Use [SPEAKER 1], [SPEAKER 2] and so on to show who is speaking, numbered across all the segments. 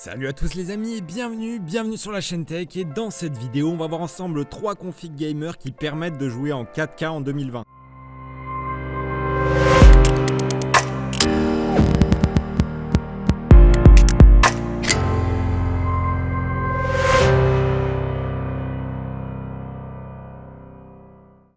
[SPEAKER 1] Salut à tous les amis et bienvenue sur la chaîne Tech, et dans cette vidéo on va voir ensemble 3 configs gamer qui permettent de jouer en 4K en 2020.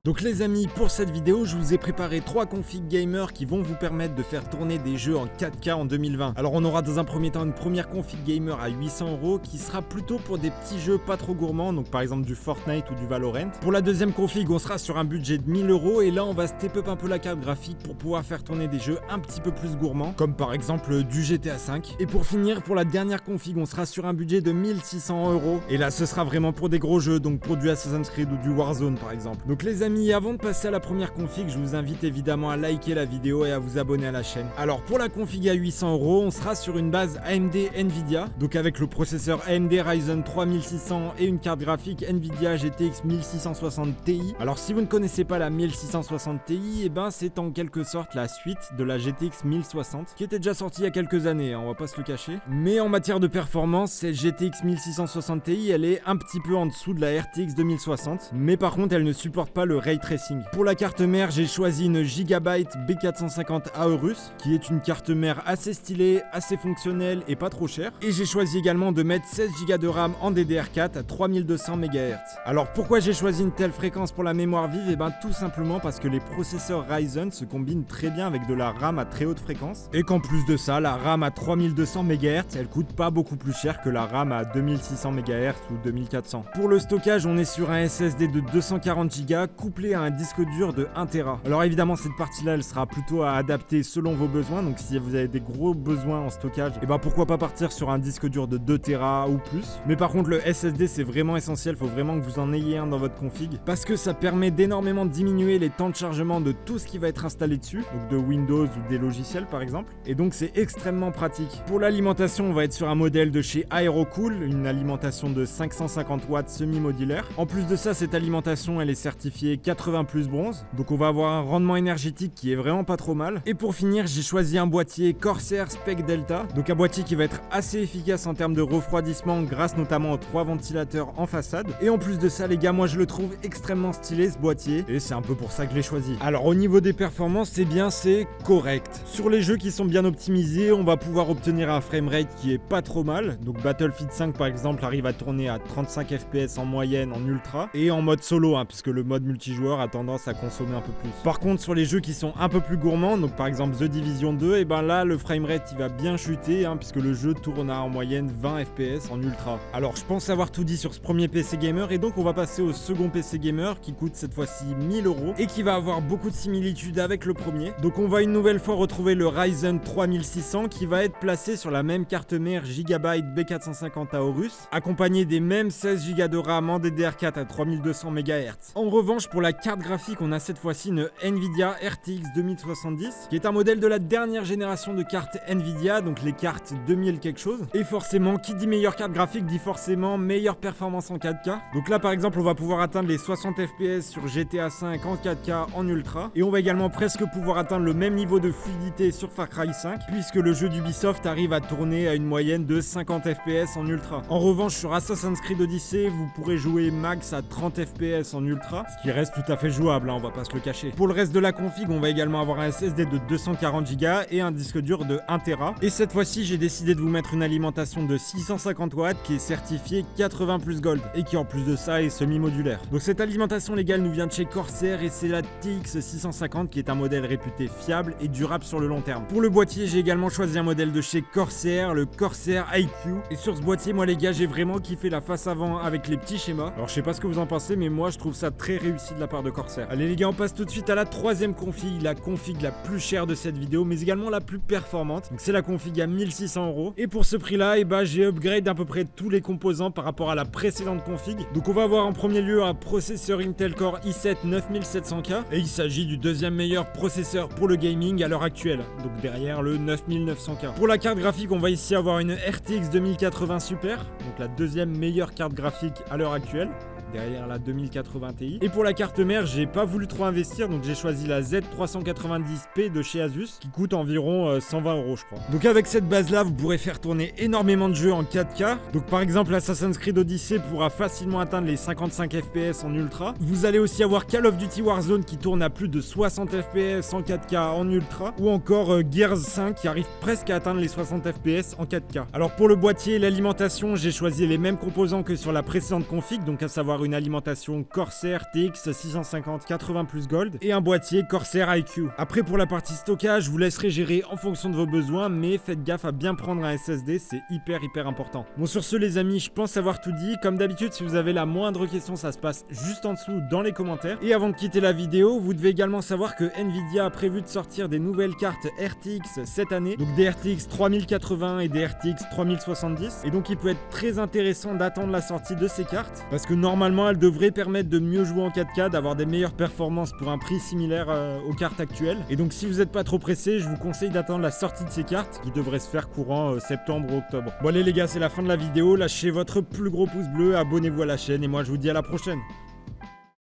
[SPEAKER 1] Donc les amis, pour cette vidéo, je vous ai préparé 3 configs gamer qui vont vous permettre de faire tourner des jeux en 4K en 2020. Alors on aura dans un premier temps une première config gamer à 800€ qui sera plutôt pour des petits jeux pas trop gourmands, donc par exemple du Fortnite ou du Valorant. Pour la deuxième config, on sera sur un budget de 1000€ et là on va step up un peu la carte graphique pour pouvoir faire tourner des jeux un petit peu plus gourmands, comme par exemple du GTA V. Et pour finir, pour la dernière config, on sera sur un budget de 1600€ et là ce sera vraiment pour des gros jeux, donc pour du Assassin's Creed ou du Warzone par exemple. Donc les amis, avant de passer à la première config, je vous invite évidemment à liker la vidéo et à vous abonner à la chaîne. Alors pour la config à 800€, on sera sur une base AMD Nvidia, donc avec le processeur AMD Ryzen 3600 et une carte graphique Nvidia GTX 1660 Ti. Alors si vous ne connaissez pas la 1660 Ti, et ben c'est en quelque sorte la suite de la GTX 1060 qui était déjà sortie il y a quelques années, on va pas se le cacher. Mais en matière de performance, cette GTX 1660 Ti, elle est un petit peu en dessous de la RTX 2060, mais par contre elle ne supporte pas le ray tracing. Pour la carte mère, j'ai choisi une Gigabyte B450 Aorus, qui est une carte mère assez stylée, assez fonctionnelle et pas trop chère. Et j'ai choisi également de mettre 16 Go de RAM en DDR4 à 3200 MHz. Alors pourquoi j'ai choisi une telle fréquence pour la mémoire vive? Et ben tout simplement parce que les processeurs Ryzen se combinent très bien avec de la RAM à très haute fréquence, et qu'en plus de ça, la RAM à 3200 MHz, elle coûte pas beaucoup plus cher que la RAM à 2600 MHz ou 2400. Pour le stockage, on est sur un SSD de 240 Go couplé à un disque dur de 1 Tera. Alors évidemment cette partie là elle sera plutôt à adapter selon vos besoins, donc si vous avez des gros besoins en stockage, et ben pourquoi pas partir sur un disque dur de 2 Tera ou plus. Mais par contre le SSD c'est vraiment essentiel, faut vraiment que vous en ayez un dans votre config, parce que ça permet d'énormément diminuer les temps de chargement de tout ce qui va être installé dessus, donc de Windows ou des logiciels par exemple, et donc c'est extrêmement pratique. Pour l'alimentation, on va être sur un modèle de chez Aerocool, une alimentation de 550 watts semi-modulaire. En plus de ça, cette alimentation elle est certifiée 80 plus bronze, donc on va avoir un rendement énergétique qui est vraiment pas trop mal. Et pour finir, j'ai choisi un boîtier Corsair Spec Delta, donc un boîtier qui va être assez efficace en termes de refroidissement grâce notamment aux 3 ventilateurs en façade. Et en plus de ça les gars, moi je le trouve extrêmement stylé ce boîtier, et c'est un peu pour ça que je l'ai choisi. Alors au niveau des performances, c'est correct. Sur les jeux qui sont bien optimisés, on va pouvoir obtenir un framerate qui est pas trop mal, donc Battlefield 5 par exemple arrive à tourner à 35 fps en moyenne en ultra, et en mode solo, puisque le mode multijoueur a tendance à consommer un peu plus. Par contre sur les jeux qui sont un peu plus gourmands, donc par exemple The Division 2, et ben là le framerate il va bien chuter, puisque le jeu tourne à en moyenne 20 fps en ultra. Alors je pense avoir tout dit sur ce premier PC gamer, et donc on va passer au second PC gamer qui coûte cette fois-ci 1000€ et qui va avoir beaucoup de similitudes avec le premier. Donc on va une nouvelle fois retrouver le Ryzen 3600 qui va être placé sur la même carte mère Gigabyte B450 Aorus, accompagné des mêmes 16 Go de RAM en DDR4 à 3200 MHz. En revanche, pour la carte graphique, on a cette fois-ci une Nvidia RTX 2070 qui est un modèle de la dernière génération de cartes Nvidia, donc les cartes 2000 quelque chose. Et forcément, qui dit meilleure carte graphique dit forcément meilleure performance en 4K. Donc là par exemple, on va pouvoir atteindre les 60 fps sur GTA 5 en 4K en ultra, et on va également presque pouvoir atteindre le même niveau de fluidité sur Far Cry 5, puisque le jeu d'Ubisoft arrive à tourner à une moyenne de 50 fps en ultra. En revanche, sur Assassin's Creed Odyssey, vous pourrez jouer max à 30 fps en ultra, ce qui reste tout à fait jouable, on va pas se le cacher. Pour le reste de la config, on va également avoir un SSD de 240 Go et un disque dur de 1 Tera. Et cette fois-ci, j'ai décidé de vous mettre une alimentation de 650 watts qui est certifiée 80 plus Gold et qui en plus de ça est semi-modulaire. Donc cette alimentation légale nous vient de chez Corsair et c'est la TX 650 qui est un modèle réputé fiable et durable sur le long terme. Pour le boîtier, j'ai également choisi un modèle de chez Corsair, le Corsair IQ. Et sur ce boîtier, moi les gars, j'ai vraiment kiffé la face avant avec les petits schémas. Alors je sais pas ce que vous en pensez, mais moi je trouve ça très réussi de la part de Corsair. Allez les gars, on passe tout de suite à la troisième config, la config la plus chère de cette vidéo, mais également la plus performante. Donc c'est la config à 1600€. Et pour ce prix-là, j'ai upgrade à peu près tous les composants par rapport à la précédente config. Donc on va avoir en premier lieu un processeur Intel Core i7 9700K, et il s'agit du deuxième meilleur processeur pour le gaming à l'heure actuelle, donc derrière le 9900K. Pour la carte graphique, on va ici avoir une RTX 2080 Super, donc la deuxième meilleure carte graphique à l'heure actuelle. derrière la 2080 Ti. Et pour la carte mère, j'ai pas voulu trop investir, donc j'ai choisi la Z390P de chez Asus, qui coûte environ 120 € je crois. Donc avec cette base là, vous pourrez faire tourner énormément de jeux en 4K. Donc par exemple, Assassin's Creed Odyssey pourra facilement atteindre les 55 FPS en ultra. Vous allez aussi avoir Call of Duty Warzone qui tourne à plus de 60 FPS en 4K en ultra, ou encore Gears 5 qui arrive presque à atteindre les 60 FPS en 4K. Alors pour le boîtier et l'alimentation, j'ai choisi les mêmes composants que sur la précédente config, donc à savoir une alimentation Corsair TX 650 80 plus Gold et un boîtier Corsair iQ. Après pour la partie stockage, je vous laisserai gérer en fonction de vos besoins, mais faites gaffe à bien prendre un SSD, c'est hyper important. Bon, sur ce les amis, je pense avoir tout dit. Comme d'habitude, si vous avez la moindre question, ça se passe juste en dessous dans les commentaires. Et avant de quitter la vidéo, vous devez également savoir que Nvidia a prévu de sortir des nouvelles cartes RTX cette année, donc des RTX 3080 et des RTX 3070, et donc il peut être très intéressant d'attendre la sortie de ces cartes, parce que normalement elles devraient permettre de mieux jouer en 4K, d'avoir des meilleures performances pour un prix similaire aux cartes actuelles. Et donc si vous n'êtes pas trop pressé, je vous conseille d'attendre la sortie de ces cartes, qui devrait se faire courant septembre ou octobre. Bon allez les gars, c'est la fin de la vidéo, lâchez votre plus gros pouce bleu, abonnez-vous à la chaîne, et moi je vous dis à la prochaine.